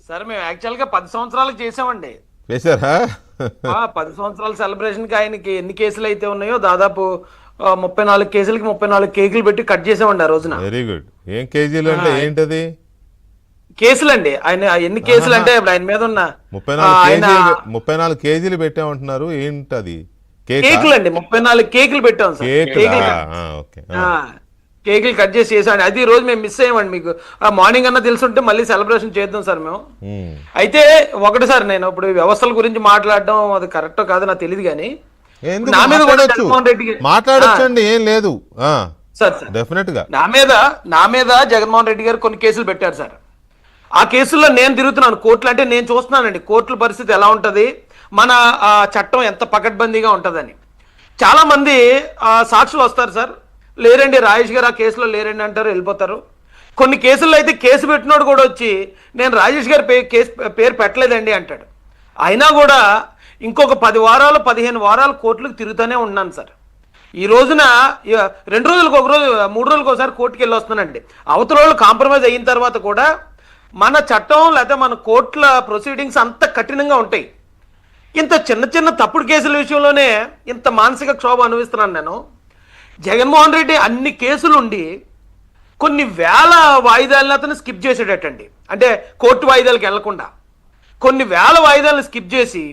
Sir మేము యాక్చువల్గా 10 సంవత్సరాలకు చేసామండి. చేశారా? 10 సంవత్సరాల సెలబ్రేషన్కి ఆయనకి ఎన్ని కేసులు అయితే ఉన్నాయో దాదాపు 34 కేసులకి 34 కేకులు పెట్టి కట్ చేసామండి ఆ రోజున. Very good. ఏం కేజీలు అంటే ఏంటది? కేసులండి. ఆయన ఎన్ని కేసులు అంటే ఇప్పుడు ఆయన మీద ఉన్న 34 కేజీలు పెట్టామంటున్నారు. ఏంటది? కేకులు అండి. 34 కేకులు పెట్టాం సార్. కేకులు కట్ చేసి చేసామండి. అది ఈ రోజు మేము మిస్ అయ్యామండి. మీకు మార్నింగ్ అన్న తెలుసుంటే మళ్ళీ సెలబ్రేషన్ చేద్దాం సార్ మేము. అయితే ఒకటి సార్, నేను ఇప్పుడు వ్యవస్థల గురించి మాట్లాడడం అది కరెక్టో కాదో నాకు తెలియదు కానీ నా మీద కూడా జగన్మోహన్ రెడ్డి మాట్లాడొచ్చండి, ఏం లేదు సార్. డెఫినెట్ గా నా మీద జగన్మోహన్ రెడ్డి గారు కొన్ని కేసులు పెట్టారు సార్. ఆ కేసుల్లో నేను తిరుగుతున్నాను కోర్టులు. అంటే నేను చూస్తున్నానండి కోర్టుల పరిస్థితి ఎలా ఉంటది, మన చట్టం ఎంత పకడ్బందీగా ఉంటదని. చాలా మంది సాక్షులు వస్తారు సార్, లేరండి రాజేష్ గారు ఆ కేసులో లేరండి అంటారు, వెళ్ళిపోతారు. కొన్ని కేసుల్లో అయితే కేసు పెట్టినోడు కూడా వచ్చి నేను రాజేష్ గారి పేరు పెట్టలేదండి అంటాడు. అయినా కూడా ఇంకొక 10 వారాలు 15 వారాలు కోర్టులకు తిరుగుతూనే ఉన్నాను సార్. ఈ రోజున 2 రోజులకు ఒక రోజు 3 రోజులకు ఒకసారి కోర్టుకి వెళ్ళి వస్తున్నానండి. అవతల వాళ్ళు కాంప్రమైజ్ అయిన తర్వాత కూడా మన చట్టం లేకపోతే మన కోర్టుల ప్రొసీడింగ్స్ అంత కఠినంగా ఉంటాయి. ఇంత చిన్న చిన్న తప్పుడు కేసుల విషయంలోనే ఇంత మానసిక క్షోభ అనుభవిస్తున్నాను నేను. జగన్మోహన్ రెడ్డి అన్ని కేసులుండి కొన్ని వేల వాయిదాలను అతను స్కిప్ చేసేటట్టండి. అంటే కోర్టు వాయిదాలకు వెళ్లకుండా కొన్ని వేల వాయిదాలను స్కిప్ చేసి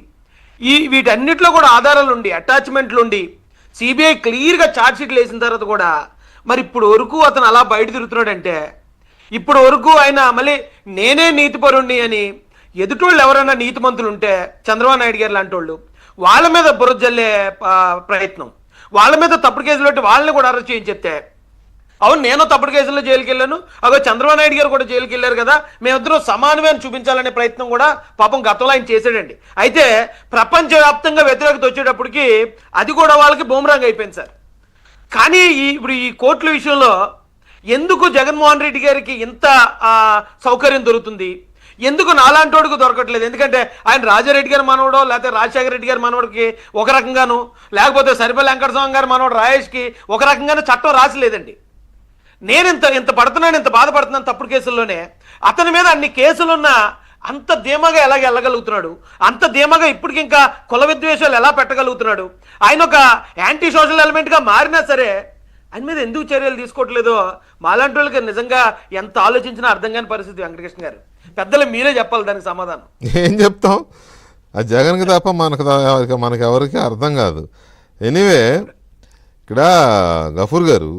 వీటన్నిటిలో కూడా ఆధారాలు ఉండి అటాచ్మెంట్లు ఉండి సిబిఐ క్లియర్గా ఛార్జ్షీట్లు వేసిన తర్వాత కూడా మరి ఇప్పుడు వరకు అతను అలా బయట తిరుగుతున్నాడంటే, ఇప్పుడు వరకు ఆయన మళ్ళీ నేనే నీతిపరుణ్ణి అని ఎదుటోళ్ళు ఎవరైనా నీతిమంతులు ఉంటే చంద్రబాబు నాయుడు గారు లాంటి వాళ్ళు వాళ్ళ మీద బురద జల్లే ప్రయత్నం, వాళ్ళ మీద తప్పుడు కేసులు పెట్టి వాళ్ళని కూడా అరెస్ట్ చేయని చెప్తే, అవును నేను తప్పుడు కేసుల్లో జైలుకి వెళ్ళాను, అగో చంద్రబాబు నాయుడు గారు కూడా జైలుకి వెళ్ళారు కదా, మేమిద్దరం సమానమే అని చూపించాలనే ప్రయత్నం కూడా పాపం గతంలో ఆయన చేశాడండి. అయితే ప్రపంచవ్యాప్తంగా వ్యతిరేకత వచ్చేటప్పటికి అది కూడా వాళ్ళకి బూమరాంగ్ అయిపోయింది సార్. కానీ ఇప్పుడు ఈ కోర్టుల విషయంలో ఎందుకు జగన్మోహన్ రెడ్డి గారికి ఇంత సౌకర్యం దొరుకుతుంది, ఎందుకు నాలాంటోడుకు దొరకట్లేదు? ఎందుకంటే ఆయన రాజారెడ్డి గారి మనవడో లేకపోతే రాజశేఖర రెడ్డి గారి మనవడికి ఒక రకంగాను, లేకపోతే సరిపల్లి వెంకటస్వామి గారి మనవడు రాజేష్కి ఒక రకంగానే చట్టం రాసిలేదండి. నేను ఇంత పడుతున్నాను, ఇంత బాధపడుతున్నాను తప్పుడు కేసుల్లోనే. అతని మీద అన్ని కేసులున్నా అంత ధీమాగా ఎలాగ వెళ్ళగలుగుతున్నాడు, అంత ధీమాగా ఇప్పటికి ఇంకా కుల విద్వేషాలు ఎలా పెట్టగలుగుతున్నాడు, ఆయన ఒక యాంటీ సోషల్ ఎలిమెంట్గా మారినా సరే ఆయన మీద ఎందుకు చర్యలు తీసుకోవట్లేదో మాలాంటి వాళ్ళకి నిజంగా ఎంత ఆలోచించినా అర్థం కాని పరిస్థితి. వెంకటకృష్ణ గారు, పెద్దలు మీరే చెప్పాలి దానికి సమాధానం. ఏం చెప్తాం, ఆ జగన్కి తప్ప మనకు ఎవరికి అర్థం కాదు. ఎనీవే, ఇక్కడ గఫూర్ గారు